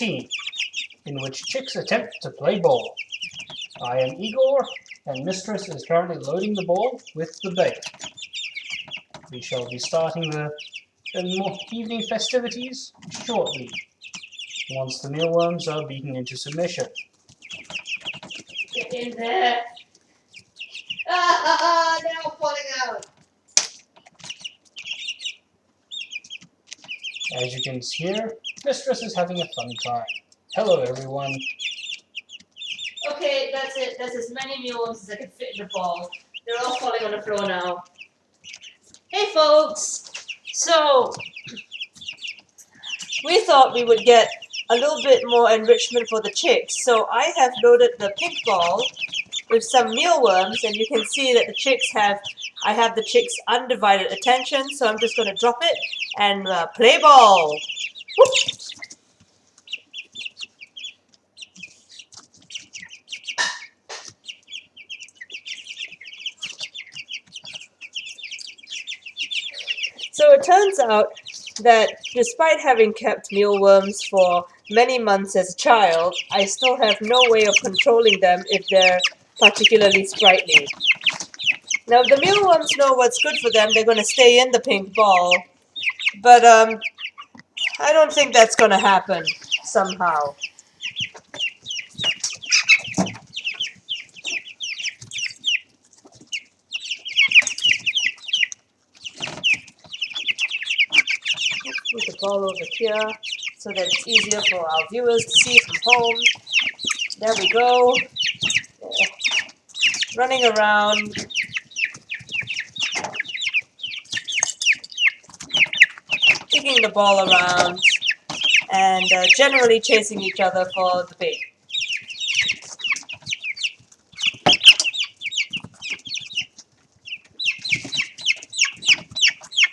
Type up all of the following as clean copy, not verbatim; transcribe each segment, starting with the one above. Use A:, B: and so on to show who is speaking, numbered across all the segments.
A: Scene in which chicks attempt to play ball. I am Igor, and Mistress is currently loading the ball with the bait. We shall be starting the evening festivities shortly, once the mealworms are beaten into submission.
B: Get in there! They're all falling out!
A: As you can hear, Mistress is having a fun time. Hello, everyone.
B: Okay, that's it. That's as many mealworms as I can fit in the ball. They're all falling on the floor now. Hey, folks! So, we thought we would get a little bit more enrichment for the chicks. So I have loaded the pink ball with some mealworms, and you can see that I have the chicks' undivided attention. So I'm just going to drop it and play ball. Whoop. So it turns out that despite having kept mealworms for many months as a child, I still have no way of controlling them if they're particularly sprightly. Now, if the mealworms know what's good for them, they're going to stay in the pink ball. But I don't think that's going to happen somehow. Put the ball over here so that it's easier for our viewers to see from home. There we go. Running around. Kicking the ball around. And generally chasing each other for the bait.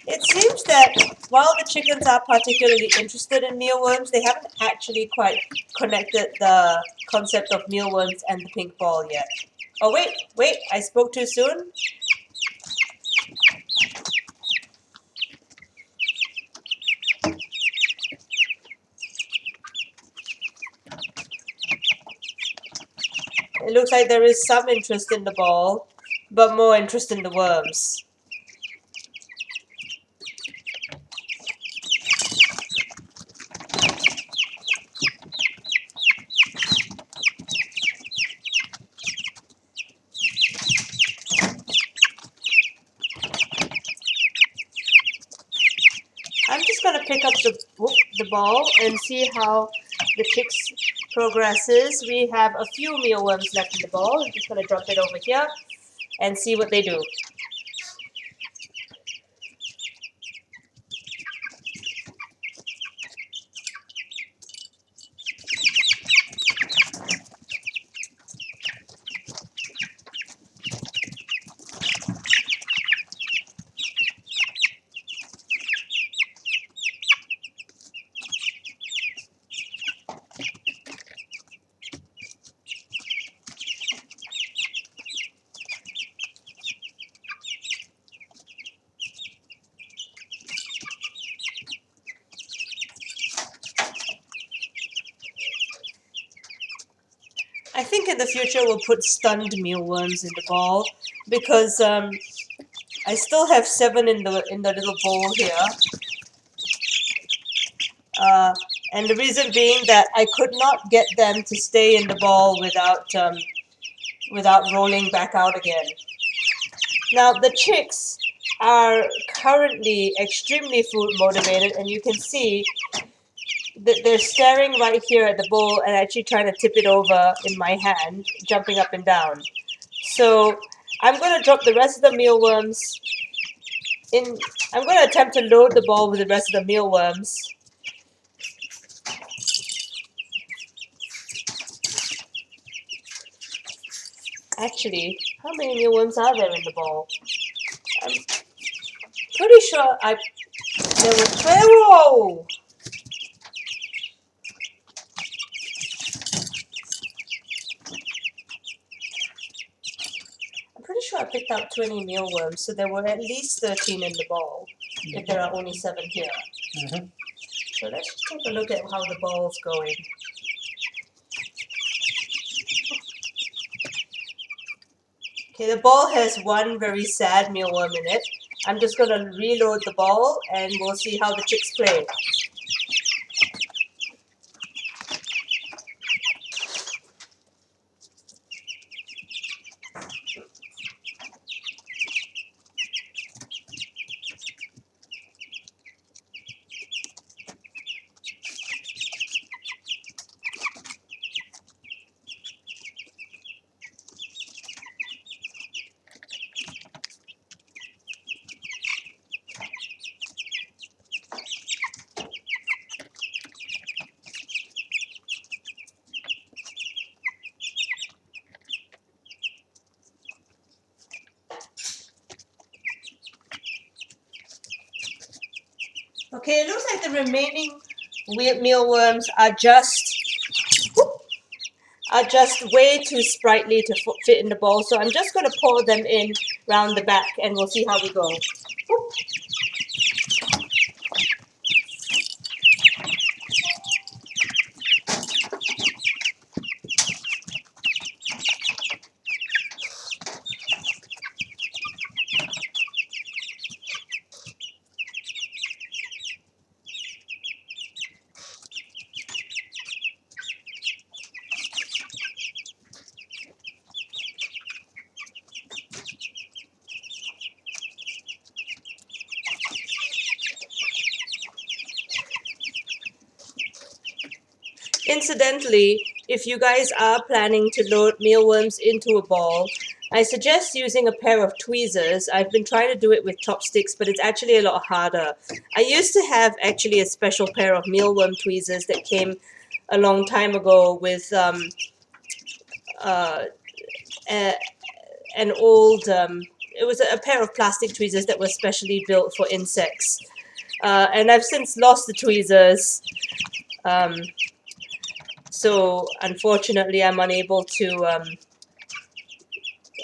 B: It seems that while the chickens are particularly interested in mealworms, they haven't actually quite connected the concept of mealworms and the pink ball yet. Oh, wait, I spoke too soon? It looks like there is some interest in the ball, but more interest in the worms. I'm just going to pick up the ball and see how the chicks progresses. We have a few mealworms left in the ball. I'm just going to drop it over here and see what they do. I think in the future we'll put stunned mealworms in the ball because I still have 7 in the little bowl here. And the reason being that I could not get them to stay in the ball without rolling back out again. Now the chicks are currently extremely food motivated, and you can see that they're staring right here at the bowl and actually trying to tip it over in my hand, jumping up and down. So I'm going to drop the rest of the mealworms in. I'm going to attempt to load the ball with the rest of the mealworms. Actually, how many mealworms are there in the ball? I'm pretty sure there were 12. Whoa! I'm pretty sure I picked out 20 mealworms, so there were at least 13 in the ball, if there are only 7 here.
A: Mm-hmm.
B: So let's just take a look at how the ball's going. Okay, the ball has one very sad mealworm in it. I'm just going to reload the ball and we'll see how the chicks play. Okay, it looks like the remaining mealworms are just way too sprightly to fit in the bowl. So I'm just going to pour them in round the back and we'll see how we go. Incidentally, if you guys are planning to load mealworms into a ball, I suggest using a pair of tweezers. I've been trying to do it with chopsticks, but it's actually a lot harder. I used to have actually a special pair of mealworm tweezers that came a long time ago with an old, it was a pair of plastic tweezers that were specially built for insects. And I've since lost the tweezers. So unfortunately, I'm unable to.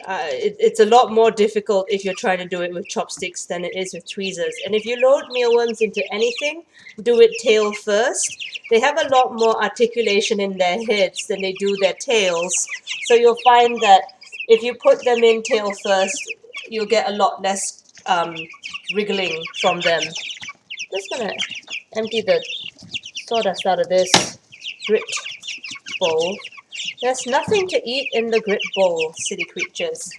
B: It's a lot more difficult if you're trying to do it with chopsticks than it is with tweezers. And if you load mealworms into anything, do it tail first. They have a lot more articulation in their heads than they do their tails. So you'll find that if you put them in tail first, you'll get a lot less wriggling from them. Just gonna empty the sawdust out of this grit bowl. There's nothing to eat in the grit bowl, silly creatures.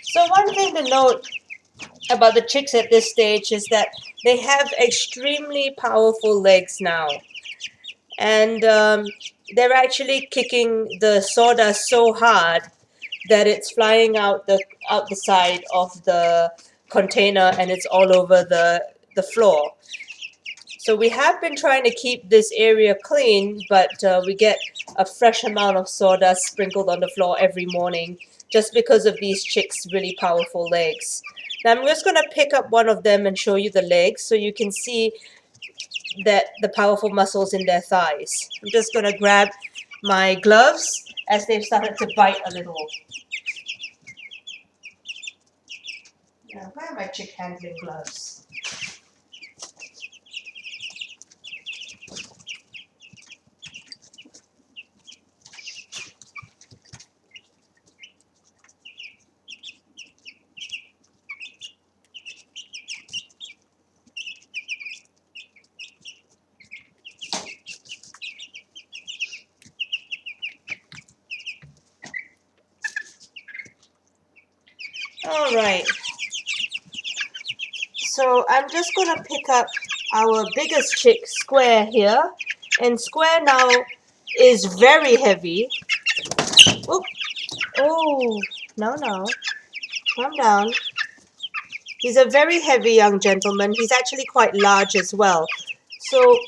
B: So one thing to note about the chicks at this stage is that they have extremely powerful legs now. And they're actually kicking the sawdust so hard that it's flying out the side of the container and it's all over the floor. So we have been trying to keep this area clean, but we get a fresh amount of sawdust sprinkled on the floor every morning just because of these chicks' really powerful legs. Now I'm just going to pick up one of them and show you the legs so you can see that the powerful muscles in their thighs. I'm just going to grab my gloves as they've started to bite a little. Now, where are my chick handling gloves? All right. So I'm just going to pick up our biggest chick, Square, here. And Square now is very heavy. Oop. Oh, no. Calm down. He's a very heavy young gentleman. He's actually quite large as well. So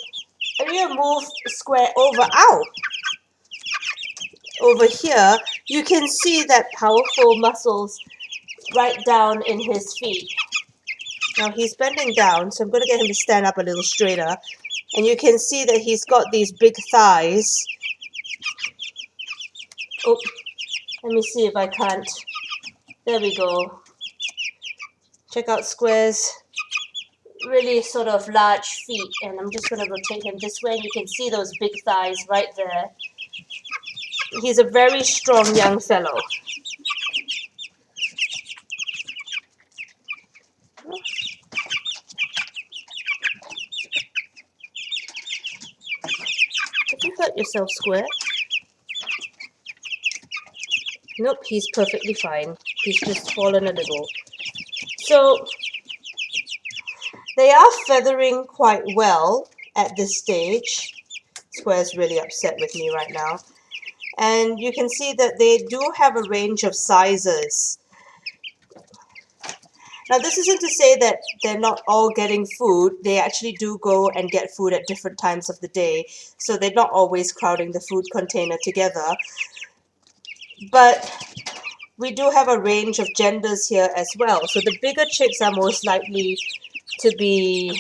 B: I'm going to move Square over here. You can see that powerful muscles right down in his feet. Now he's bending down, so I'm going to get him to stand up a little straighter. And you can see that he's got these big thighs. Oh, let me see if I can't. There we go. Check out Square's really sort of large feet, and I'm just going to rotate him this way, and you can see those big thighs right there. He's a very strong young fellow. Have you hurt yourself, Square? Nope, he's perfectly fine. He's just fallen a little. So, they are feathering quite well at this stage. Square's really upset with me right now. And you can see that they do have a range of sizes. Now, this isn't to say that they're not all getting food. They actually do go and get food at different times of the day. So they're not always crowding the food container together. But we do have a range of genders here as well. So the bigger chicks are most likely to be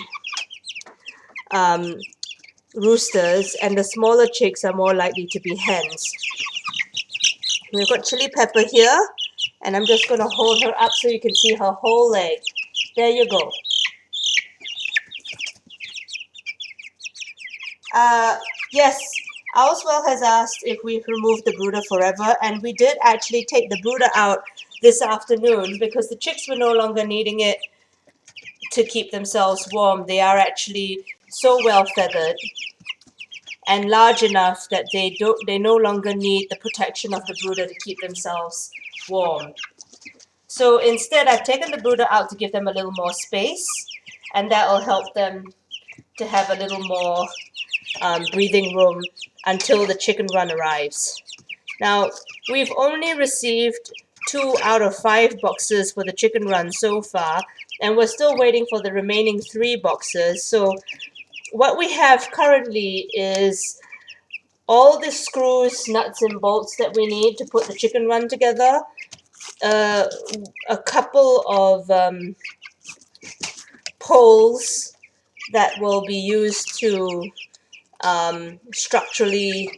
B: roosters, and the smaller chicks are more likely to be hens. We've got Chili Pepper here, and I'm just going to hold her up so you can see her whole leg. There you go. Yes, Oswell has asked if we've removed the brooder forever, and we did actually take the brooder out this afternoon because the chicks were no longer needing it to keep themselves warm. They are actually so well feathered and large enough that they no longer need the protection of the brooder to keep themselves warm. So instead, I've taken the brooder out to give them a little more space, and that will help them to have a little more breathing room until the chicken run arrives. Now, we've only received 2 out of 5 boxes for the chicken run so far, and we're still waiting for the remaining 3 boxes. So what we have currently is all the screws, nuts, and bolts that we need to put the chicken run together, a couple of poles that will be used to structurally,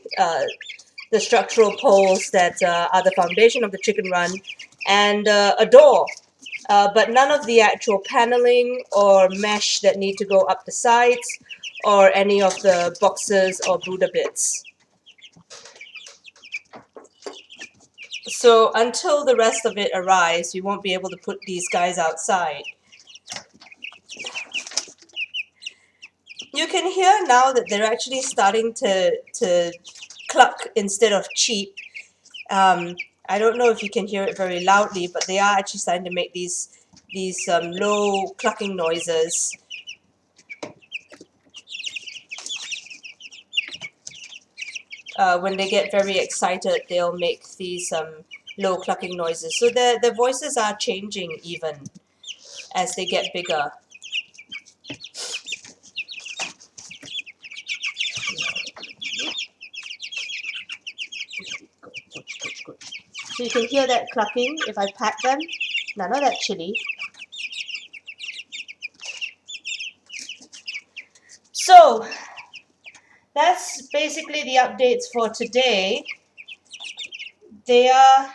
B: the structural poles that are the foundation of the chicken run, and a door. But none of the actual paneling or mesh that need to go up the sides or any of the boxes or brooder bits. So until the rest of it arrives, we won't be able to put these guys outside. You can hear now that they're actually starting to cluck instead of cheep. I don't know if you can hear it very loudly, but they are actually starting to make these low clucking noises. When they get very excited, they'll make these low clucking noises. So their voices are changing even as they get bigger. So you can hear that clucking if I pat them. None of that chili. So that's basically the updates for today. They are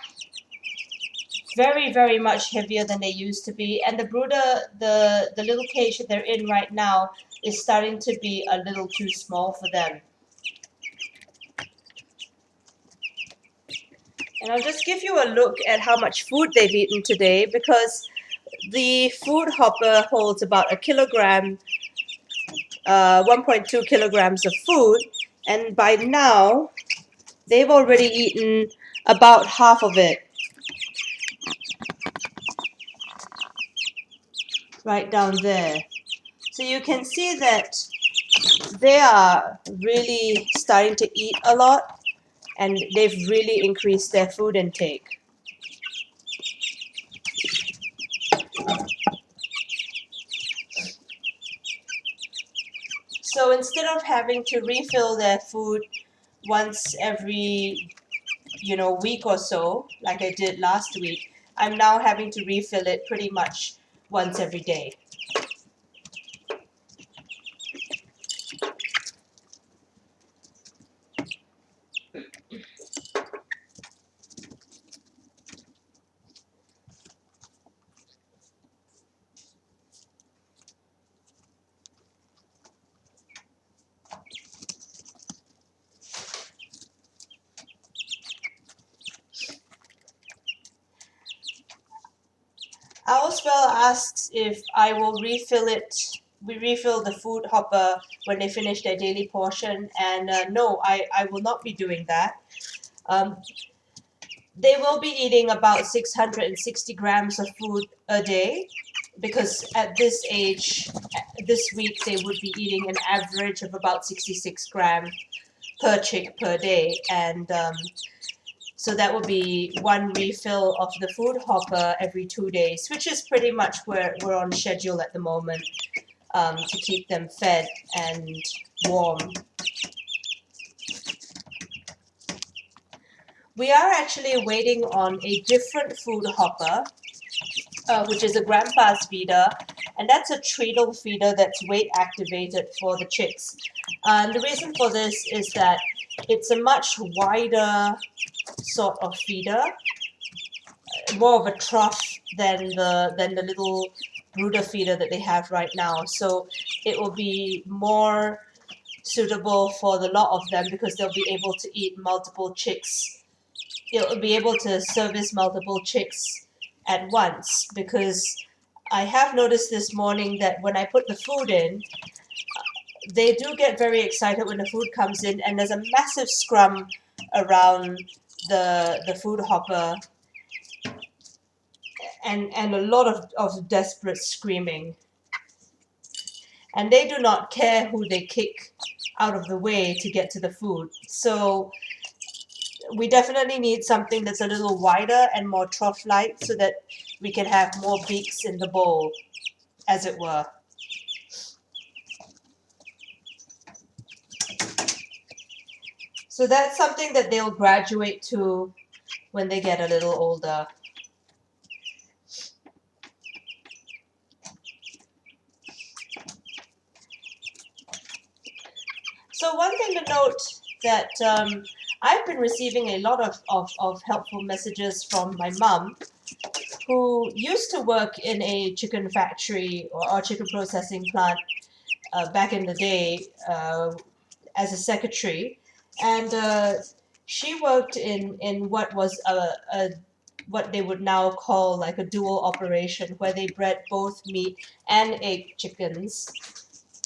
B: very, very much heavier than they used to be, and the brooder, the little cage that they're in right now, is starting to be a little too small for them. And I'll just give you a look at how much food they've eaten today, because the food hopper holds about 1 kilogram, 1.2 kilograms of food, and by now they've already eaten about half of it. Right down there. So you can see that they are really starting to eat a lot, and they've really increased their food intake. So instead of having to refill their food once every, week or so, like I did last week, I'm now having to refill it pretty much once every day. Roswell asks if I will refill it. We refill the food hopper when they finish their daily portion, and no, I will not be doing that. Um, they will be eating about 660 grams of food a day, because at this age, this week, they would be eating an average of about 66 grams per chick per day, and so that would be one refill of the food hopper every 2 days, which is pretty much where we're on schedule at the moment, to keep them fed and warm. We are actually waiting on a different food hopper, which is a grandpa's feeder, and that's a treadle feeder that's weight activated for the chicks. And the reason for this is that it's a much wider sort of feeder, more of a trough than the little brooder feeder that they have right now. So it will be more suitable for the lot of them, because they'll be able to eat multiple chicks. It'll be able to service multiple chicks at once, because I have noticed this morning that when I put the food in, they do get very excited when the food comes in, and there's a massive scrum around the food hopper, and a lot of desperate screaming. And they do not care who they kick out of the way to get to the food. So we definitely need something that's a little wider and more trough-like, so that we can have more beaks in the bowl, as it were. So that's something that they'll graduate to when they get a little older. So one thing to note, that I've been receiving a lot of helpful messages from my mum, who used to work in a chicken factory or chicken processing plant back in the day as a secretary. And she worked in what was what they would now call like a dual operation, where they bred both meat and egg chickens.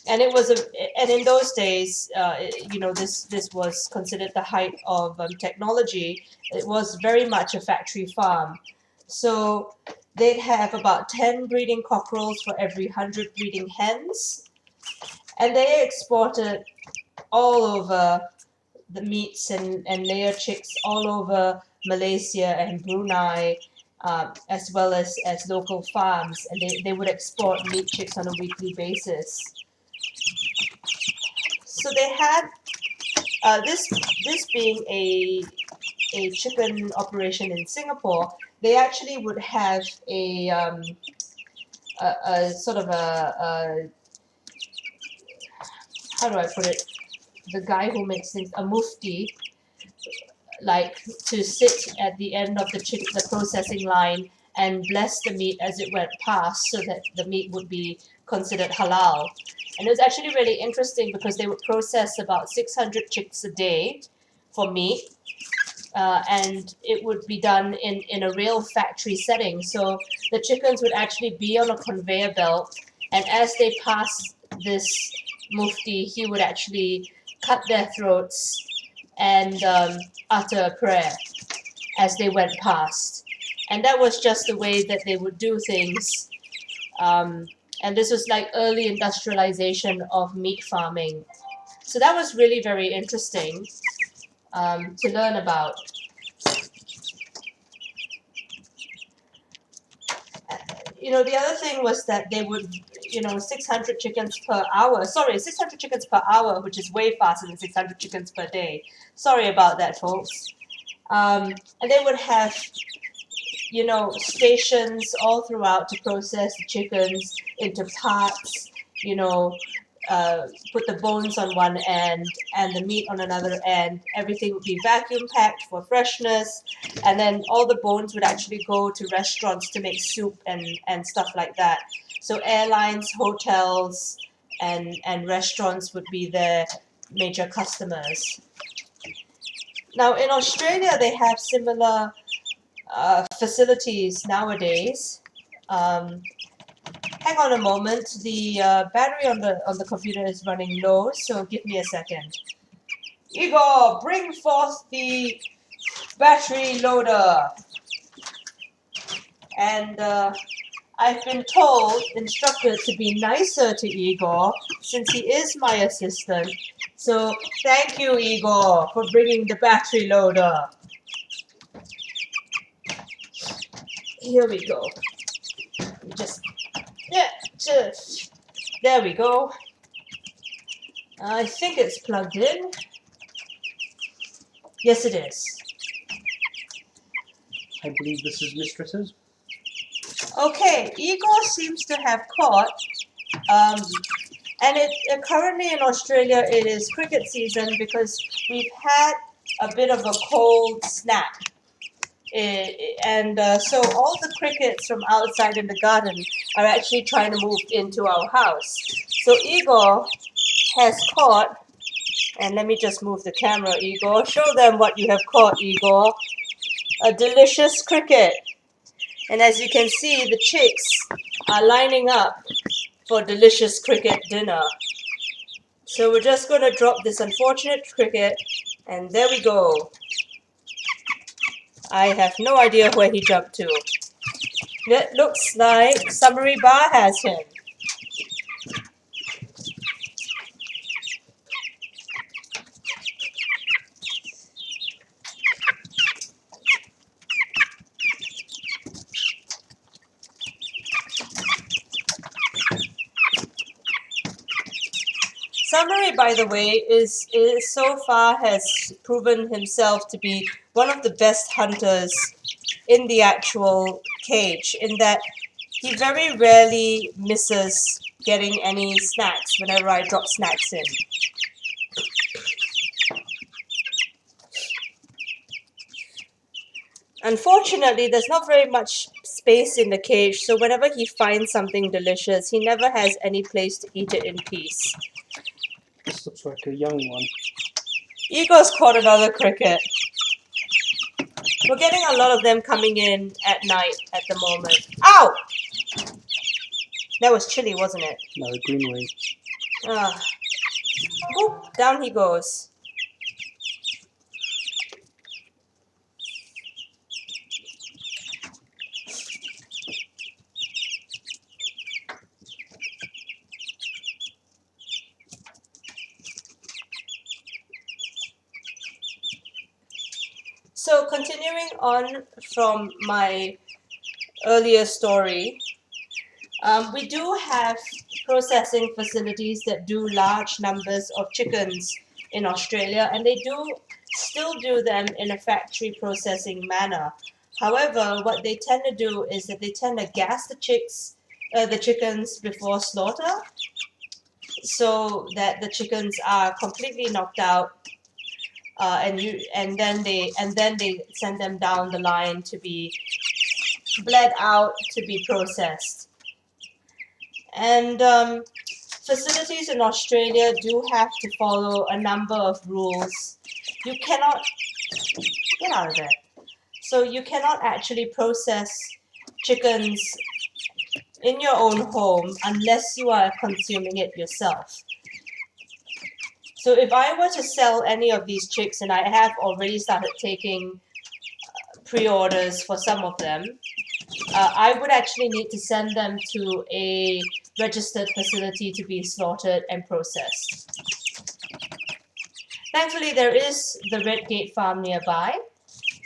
B: And in those days, this was considered the height of technology. It was very much a factory farm. So they'd have about 10 breeding cockerels for every 100 breeding hens. And they exported all over the meats and layer chicks all over Malaysia and Brunei, as well as local farms. And they would export meat chicks on a weekly basis. So they had this being a chicken operation in Singapore. They actually would have a sort of a how do I put it? The guy who makes things, a mufti, like to sit at the end of the processing line and bless the meat as it went past, so that the meat would be considered halal. And it was actually really interesting, because they would process about 600 chicks a day for meat, and it would be done in a real factory setting. So the chickens would actually be on a conveyor belt, and as they pass this mufti, he would actually cut their throats and utter a prayer as they went past. And that was just the way that they would do things. And this was like early industrialization of meat farming. So that was really very interesting to learn about. The other thing was that they would, 600 chickens per hour. Sorry, 600 chickens per hour, which is way faster than 600 chickens per day. Sorry about that, folks. And they would have, stations all throughout to process the chickens into parts, put the bones on one end and the meat on another end. Everything would be vacuum packed for freshness, and then all the bones would actually go to restaurants to make soup and stuff like that. So airlines, hotels, and restaurants would be their major customers. Now in Australia, they have similar facilities nowadays. Hang on a moment. The battery on the computer is running low, so give me a second. Igor, bring forth the battery loader. And I've been instructed to be nicer to Igor since he is my assistant. So thank you, Igor, for bringing the battery loader. Here we go. Just there we go. I think it's plugged in. Yes, it is.
A: I believe this is Mistress's.
B: Okay, Igor seems to have caught, and currently in Australia it is cricket season because we've had a bit of a cold snap. So all the crickets from outside in the garden are actually trying to move into our house. So Igor has caught, and let me just move the camera, Igor. Show them what you have caught, Igor. A delicious cricket. And as you can see, the chicks are lining up for delicious cricket dinner. So we're just going to drop this unfortunate cricket, and there we go. I have no idea where he jumped to. It looks like Summary Bar has him. Summary, by the way, is so far has proven himself to be one of the best hunters in the actual cage, in that he very rarely misses getting any snacks whenever I drop snacks in. Unfortunately, there's not very much space in the cage, so whenever he finds something delicious, he never has any place to eat it in peace.
A: This looks like a young one.
B: Igor's caught another cricket. We're getting a lot of them coming in at night at the moment. Ow! That was chili, wasn't it?
A: No, green wing.
B: Ah. Boop, down he goes. So continuing on from my earlier story, we do have processing facilities that do large numbers of chickens in Australia, and they do still do them in a factory processing manner. However, what they tend to do is that they tend to gas the chickens before slaughter, so that the chickens are completely knocked out. And then they send them down the line to be bled out to be processed. And facilities in Australia do have to follow a number of rules. You cannot get out of there. So you cannot actually process chickens in your own home unless you are consuming it yourself. So if I were to sell any of these chicks, and I have already started taking pre-orders for some of them, I would actually need to send them to a registered facility to be slaughtered and processed. Thankfully, there is the Red Gate farm nearby,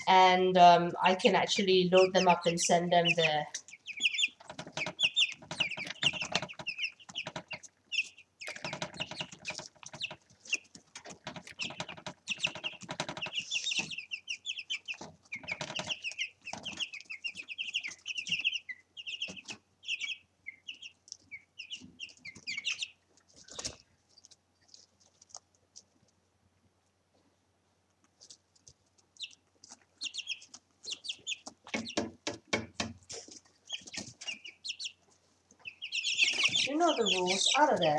B: and I can actually load them up and send them there. You know the rules. Out of there.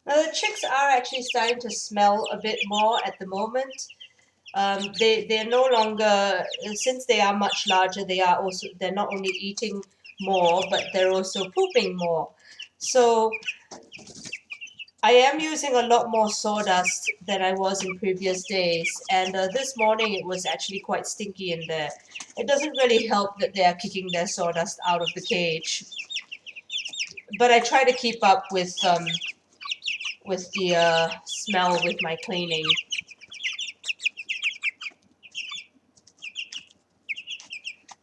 B: Now the chicks are actually starting to smell a bit more at the moment. They're no longer, since they are much larger, they're not only eating more, but they're also pooping more. So I am using a lot more sawdust than I was in previous days, and this morning it was actually quite stinky in there. It doesn't really help that they are kicking their sawdust out of the cage, but I try to keep up with the smell with my cleaning.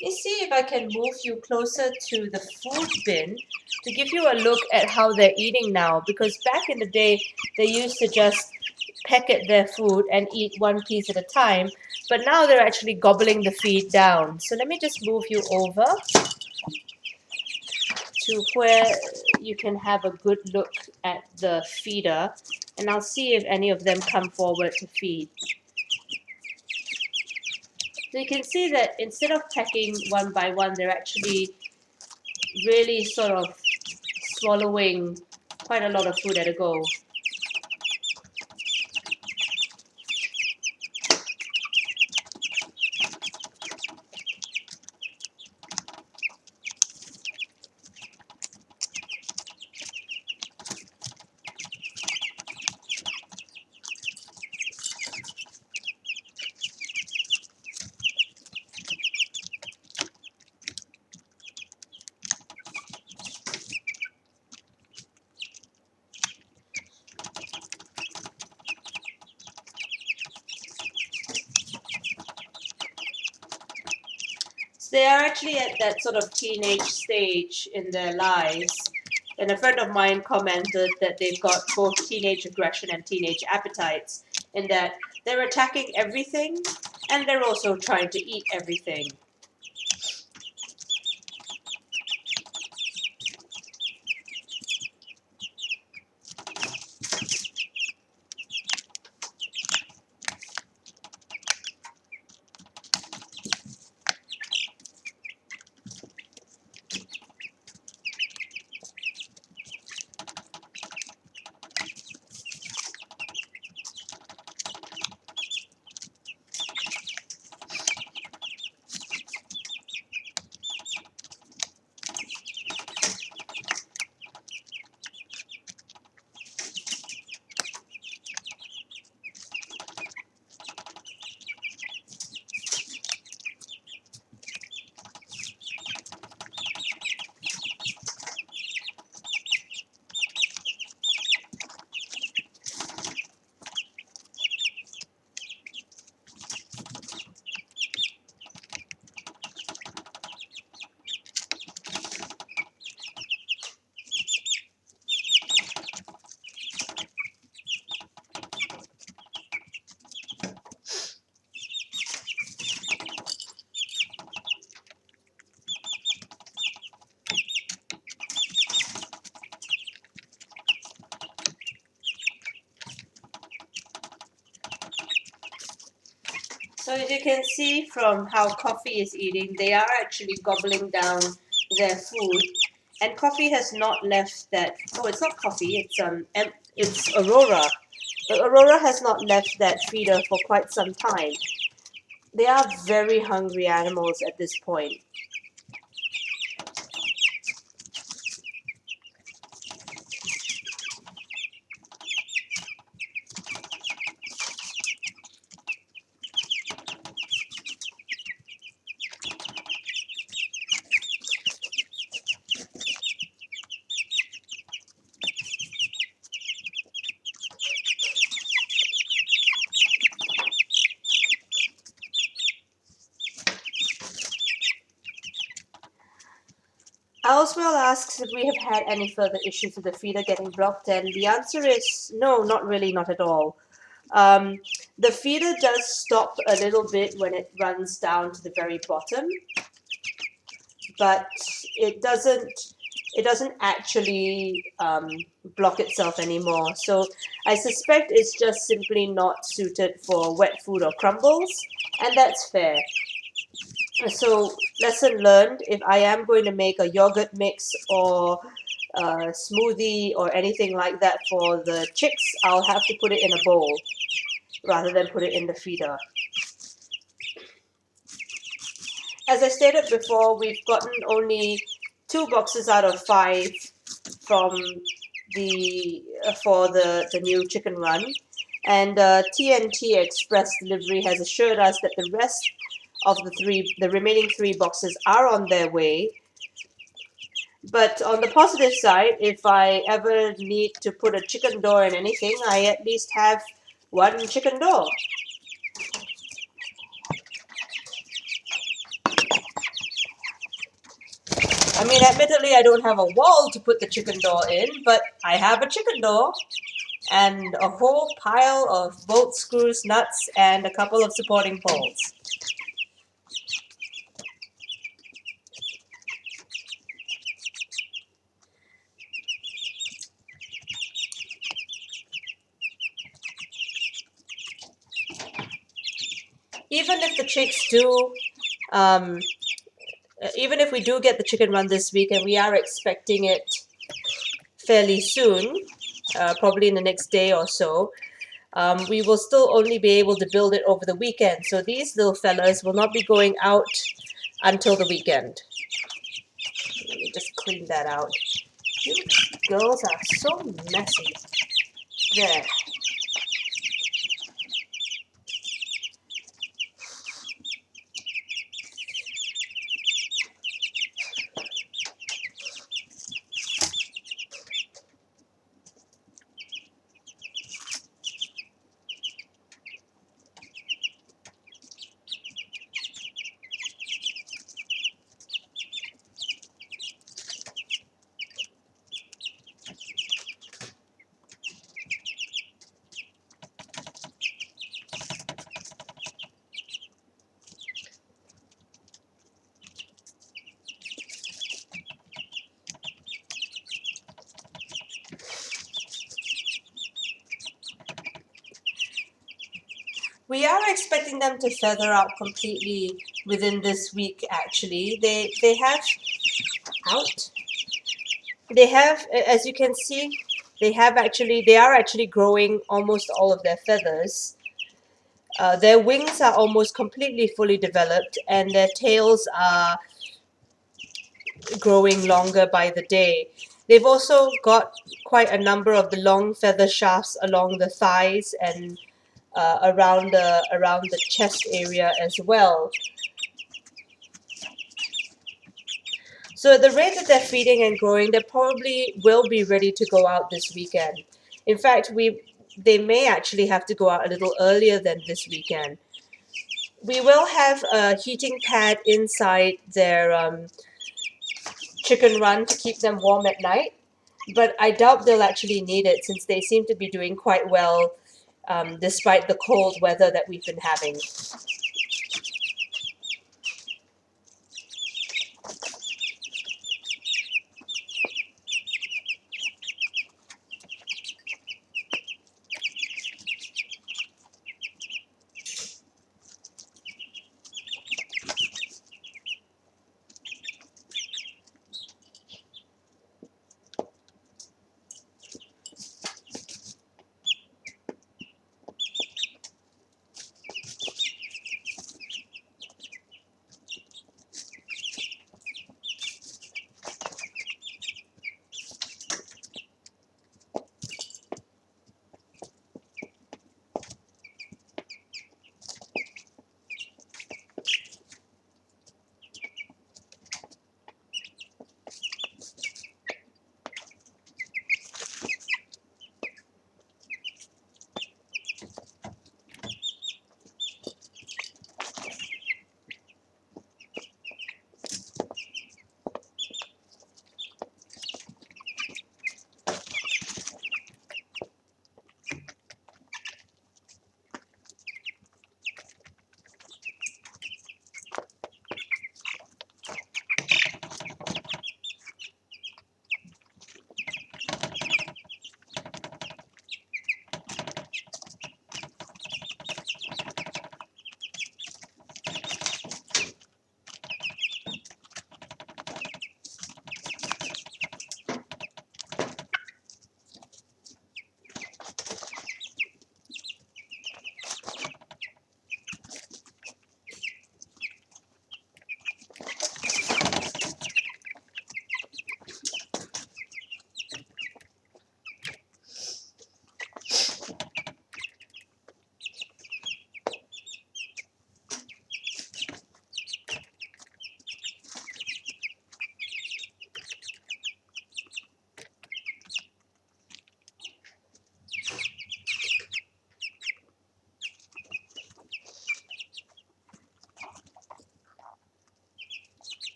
B: Let me see if I can move you closer to the food bin to give you a look at how they're eating now, because back in the day they used to just peck at their food and eat one piece at a time, but now they're actually gobbling the feed down. So let me just move you over to where you can have a good look at the feeder, and I'll see if any of them come forward to feed. So you can see that instead of pecking one by one, they're actually really sort of swallowing quite a lot of food at a go. So they are actually at that sort of teenage stage in their lives. And a friend of mine commented that they've got both teenage aggression and teenage appetites, in that they're attacking everything and they're also trying to eat everything. So as you can see from how Coffee is eating, they are actually gobbling down their food. And Coffee has not left that. Oh, it's not Coffee. It's Aurora. But Aurora has not left that feeder for quite some time. They are very hungry animals at this point. Oswald asks if we have had any further issues with the feeder getting blocked, and the answer is no, not really, not at all. The feeder does stop a little bit when it runs down to the very bottom, but it doesn't actually block itself anymore. So I suspect it's just simply not suited for wet food or crumbles, and that's fair. So lesson learned, if I am going to make a yogurt mix or smoothie or anything like that for the chicks, I'll have to put it in a bowl rather than put it in the feeder. As I stated before, we've gotten only 2 boxes out of 5 from for the new chicken run, and TNT Express Delivery has assured us that the rest of the remaining 3 boxes are on their way. But on the positive side, if I ever need to put a chicken door in anything, I at least have 1 chicken door. I mean, admittedly, I don't have a wall to put the chicken door in, but I have a chicken door and a whole pile of bolt screws, nuts, and a couple of supporting poles. Even if the chicks do, even if we do get the chicken run this week, and we are expecting it fairly soon, probably in the next day or so, we will still only be able to build it over the weekend. So these little fellas will not be going out until the weekend. Let me just clean that out. You girls are so messy. There. We are expecting them to feather out completely within this week, actually. They have out. They have, as you can see, they are actually growing almost all of their feathers. Their wings are almost completely fully developed, and their tails are growing longer by the day. They've also got quite a number of the long feather shafts along the thighs and around the chest area as well. So at the rate that they're feeding and growing, they probably will be ready to go out this weekend. In fact, they may actually have to go out a little earlier than this weekend. We will have a heating pad inside their chicken run to keep them warm at night, but I doubt they'll actually need it since they seem to be doing quite well despite the cold weather that we've been having.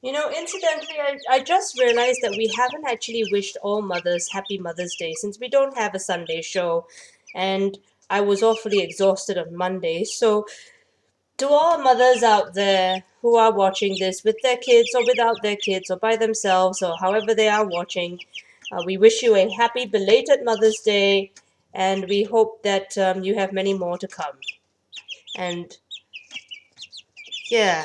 B: You know, incidentally, I just realized that we haven't actually wished all mothers Happy Mother's Day since we don't have a Sunday show, and I was awfully exhausted on Monday. So, to all mothers out there who are watching this with their kids or without their kids or by themselves or however they are watching, we wish you a happy belated Mother's Day, and we hope that you have many more to come. And yeah.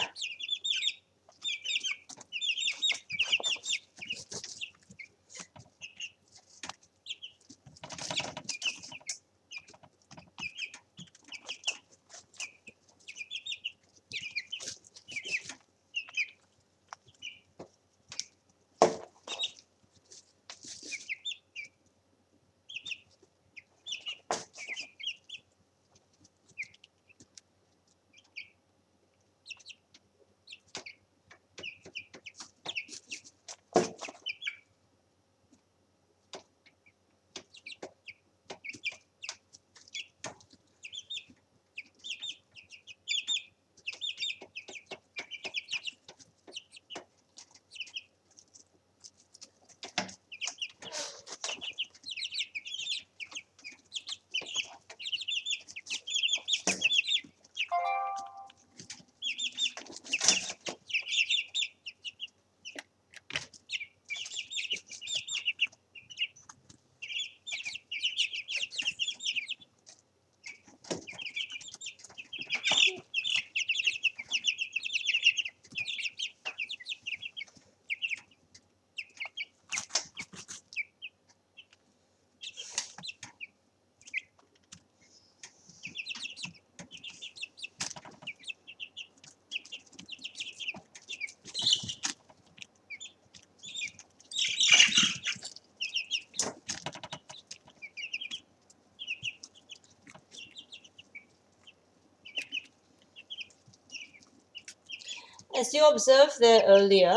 B: As you observed there earlier,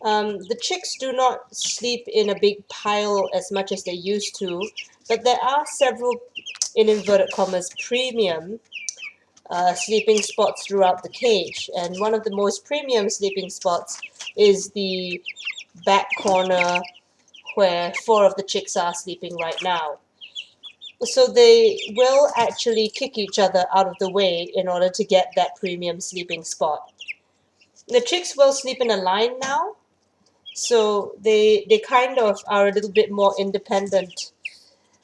B: the chicks do not sleep in a big pile as much as they used to, but there are several, in inverted commas, premium sleeping spots throughout the cage. And one of the most premium sleeping spots is the back corner where 4 of the chicks are sleeping right now. So they will actually kick each other out of the way in order to get that premium sleeping spot. The chicks will sleep in a line now, so they kind of are a little bit more independent,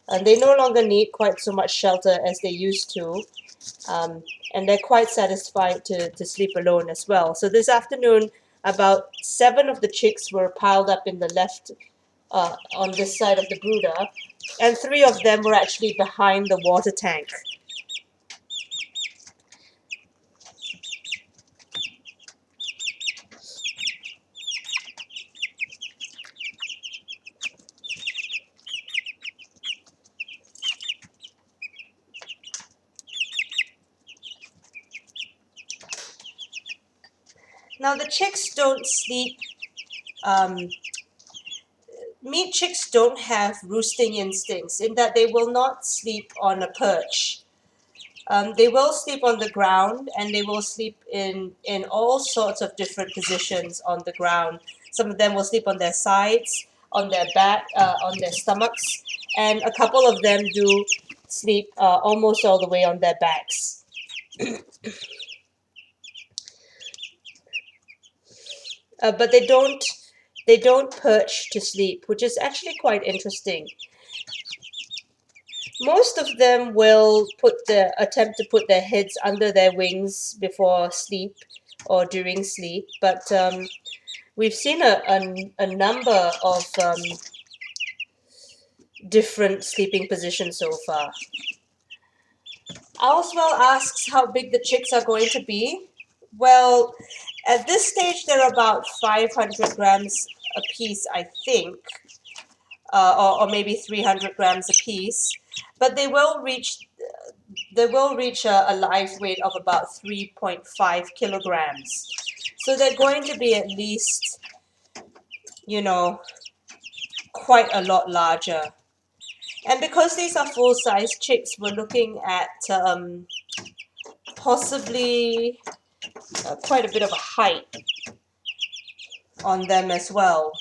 B: and they no longer need quite so much shelter as they used to, and they're quite satisfied to sleep alone as well. So this afternoon, about 7 of the chicks were piled up in the left on this side of the brooder, and 3 of them were actually behind the water tank. Now the chicks don't sleep. Meat chicks don't have roosting instincts in that they will not sleep on a perch. They will sleep on the ground, and they will sleep in all sorts of different positions on the ground. Some of them will sleep on their sides, on their back, on their stomachs, and a couple of them do sleep almost all the way on their backs. But they don't perch to sleep, which is actually quite interesting. Most of them will attempt to put their heads under their wings before sleep or during sleep, but we've seen a number of different sleeping positions so far. Oswell asks how big the chicks are going to be. Well, at this stage, they're about 500 grams a piece, I think, or maybe 300 grams a piece. But they will reach a live weight of about 3.5 kilograms. So they're going to be at least, quite a lot larger. And because these are full-size chicks, we're looking at possibly quite a bit of a height. on them as well.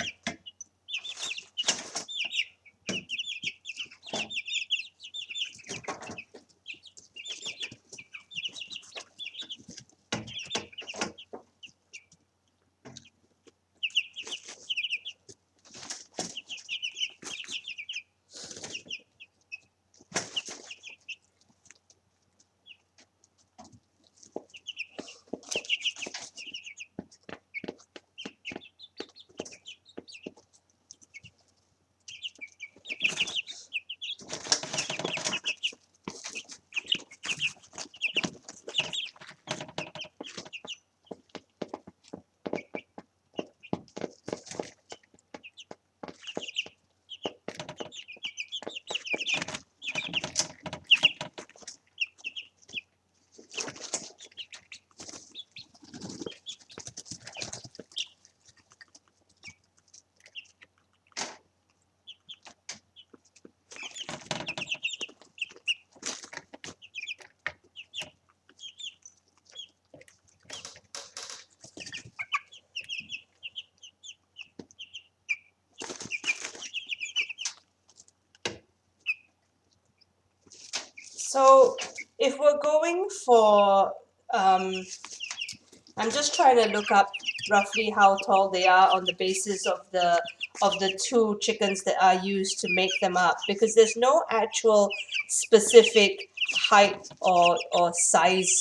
B: So if we're going for, I'm just trying to look up roughly how tall they are on the basis of the two chickens that are used to make them up, because there's no actual specific height or size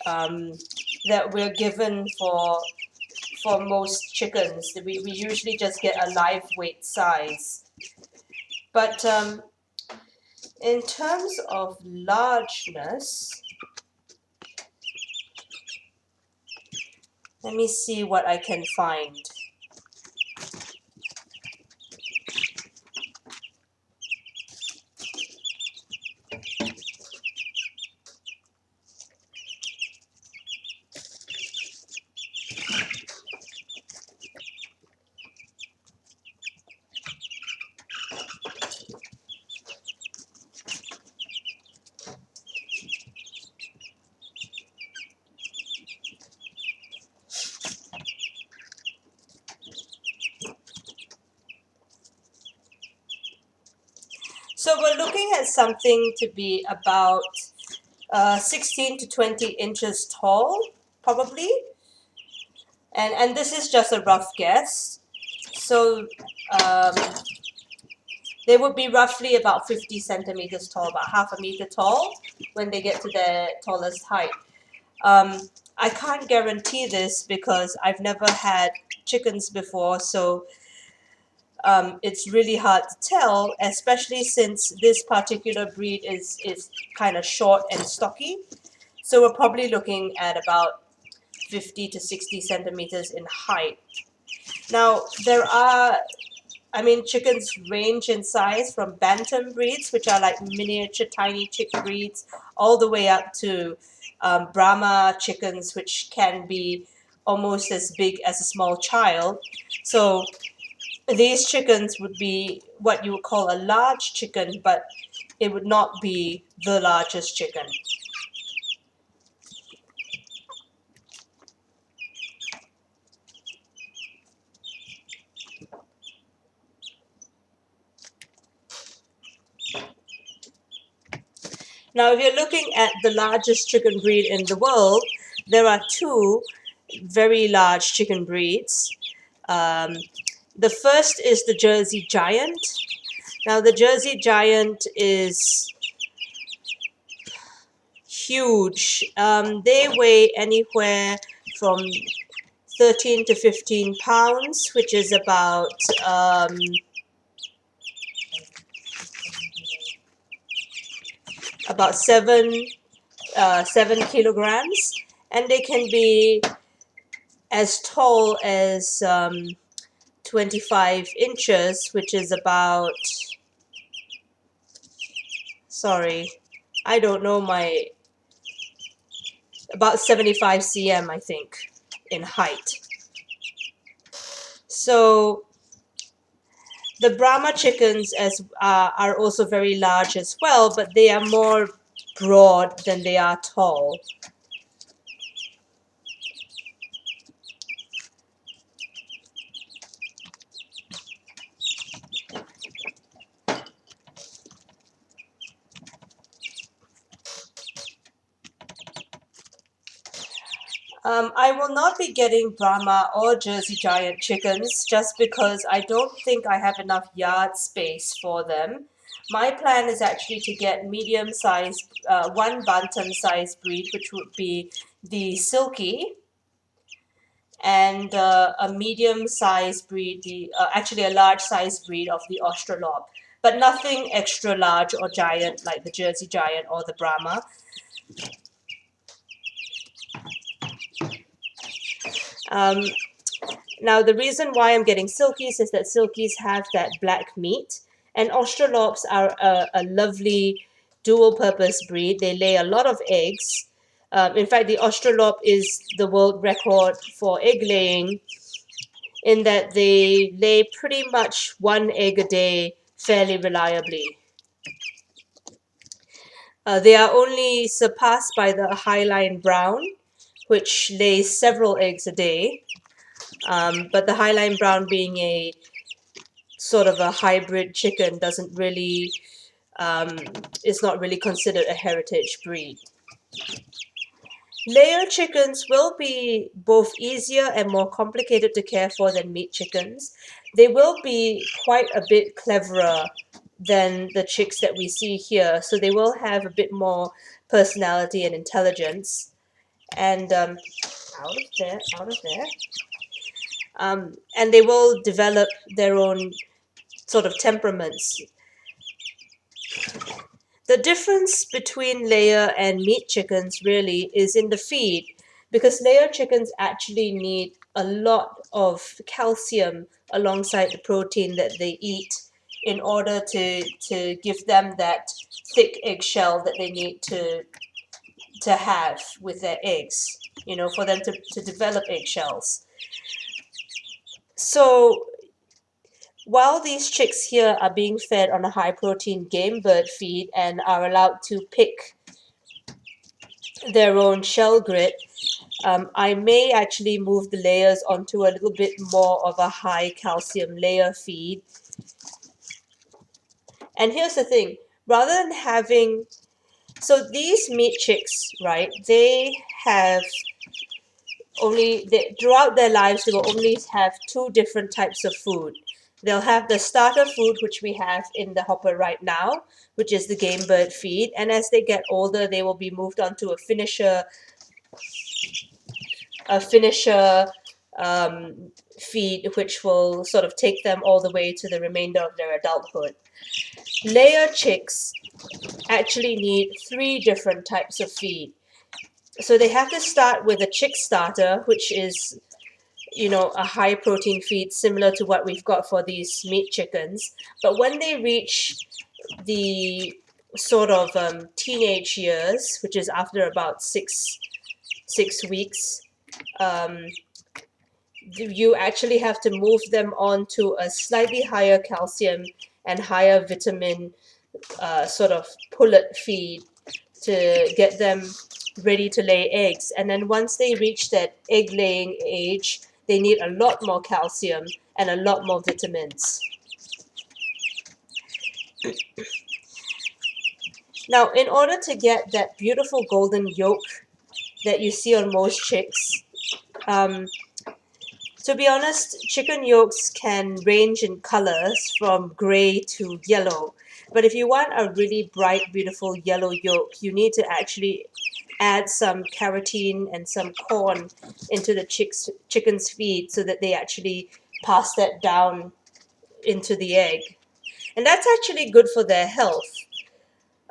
B: that we're given for most chickens. We usually just get a live weight size. But in terms of largeness, let me see what I can find. So we're looking at something to be about 16 to 20 inches tall, probably. And this is just a rough guess. So they would be roughly about 50 centimeters tall, about half a meter tall when they get to their tallest height. I can't guarantee this because I've never had chickens before, so it's really hard to tell, especially since this particular breed is kind of short and stocky. So we're probably looking at about 50 to 60 centimeters in height. Now, chickens range in size from bantam breeds, which are like miniature tiny chick breeds, all the way up to Brahma chickens, which can be almost as big as a small child. So these chickens would be what you would call a large chicken, but it would not be the largest chicken. Now, if you're looking at the largest chicken breed in the world, there are two very large chicken breeds. The first is the Jersey Giant. Now, the Jersey Giant is huge. They weigh anywhere from 13 to 15 pounds, which is about seven kilograms, and they can be as tall as 25 inches, which is about, sorry, I don't know about 75 cm, I think, in height. So the Brahma chickens are also very large as well, but they are more broad than they are tall. I will not be getting Brahma or Jersey Giant chickens just because I don't think I have enough yard space for them. My plan is actually to get medium-sized, one bantam-sized breed, which would be the Silky, and a medium-sized breed, actually a large-sized breed of the Australorp, but nothing extra large or giant like the Jersey Giant or the Brahma. Now, the reason why I'm getting Silkies is that Silkies have that black meat, and Australorps are a lovely dual-purpose breed. They lay a lot of eggs. In fact, the Australorp is the world record for egg laying in that they lay pretty much one egg a day fairly reliably. They are only surpassed by the Highline Brown, which lays several eggs a day. But the Highline Brown, being a sort of a hybrid chicken, doesn't really is not really considered a heritage breed. Layer chickens will be both easier and more complicated to care for than meat chickens. They will be quite a bit cleverer than the chicks that we see here, so they will have a bit more personality and intelligence. And out of there. And they will develop their own sort of temperaments. The difference between layer and meat chickens really is in the feed, because layer chickens actually need a lot of calcium alongside the protein that they eat in order to give them that thick eggshell that they need to have with their eggs, for them to develop eggshells. So while these chicks here are being fed on a high-protein game bird feed and are allowed to pick their own shell grit, I may actually move the layers onto a little bit more of a high-calcium layer feed. And here's the thing, rather than having... So these meat chicks, right, they have throughout their lives, they will only have two different types of food. They'll have the starter food, which we have in the hopper right now, which is the game bird feed. And as they get older, they will be moved on to a finisher feed, which will sort of take them all the way to the remainder of their adulthood. Layer chicks actually need three different types of feed. So they have to start with a chick starter, which is a high protein feed similar to what we've got for these meat chickens. But when they reach the sort of teenage years, which is after about six weeks, you actually have to move them on to a slightly higher calcium and higher vitamin sort of pullet feed to get them ready to lay eggs. And then once they reach that egg laying age, they need a lot more calcium and a lot more vitamins. Now, in order to get that beautiful golden yolk that you see on most chicks, to be honest, chicken yolks can range in colors from gray to yellow. But if you want a really bright, beautiful yellow yolk, you need to actually add some carotene and some corn into the chicken's feed so that they actually pass that down into the egg. And that's actually good for their health.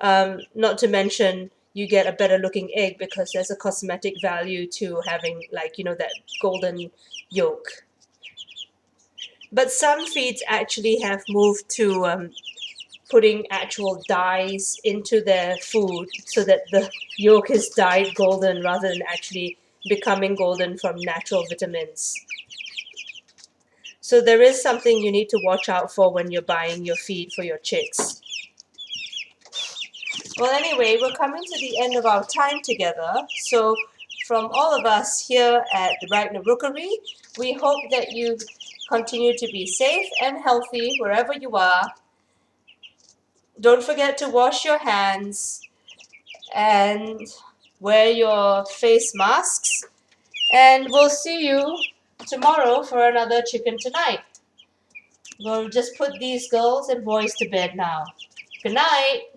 B: Not to mention, you get a better looking egg because there's a cosmetic value to having, that golden yolk. But some feeds actually have moved to putting actual dyes into their food so that the yolk is dyed golden rather than actually becoming golden from natural vitamins. So there is something you need to watch out for when you're buying your feed for your chicks. Well, anyway, we're coming to the end of our time together. So from all of us here at the Ragnar Rookery, we hope that you continue to be safe and healthy wherever you are. Don't forget to wash your hands and wear your face masks. And we'll see you tomorrow for another Chicken Tonight. We'll just put these girls and boys to bed now. Good night.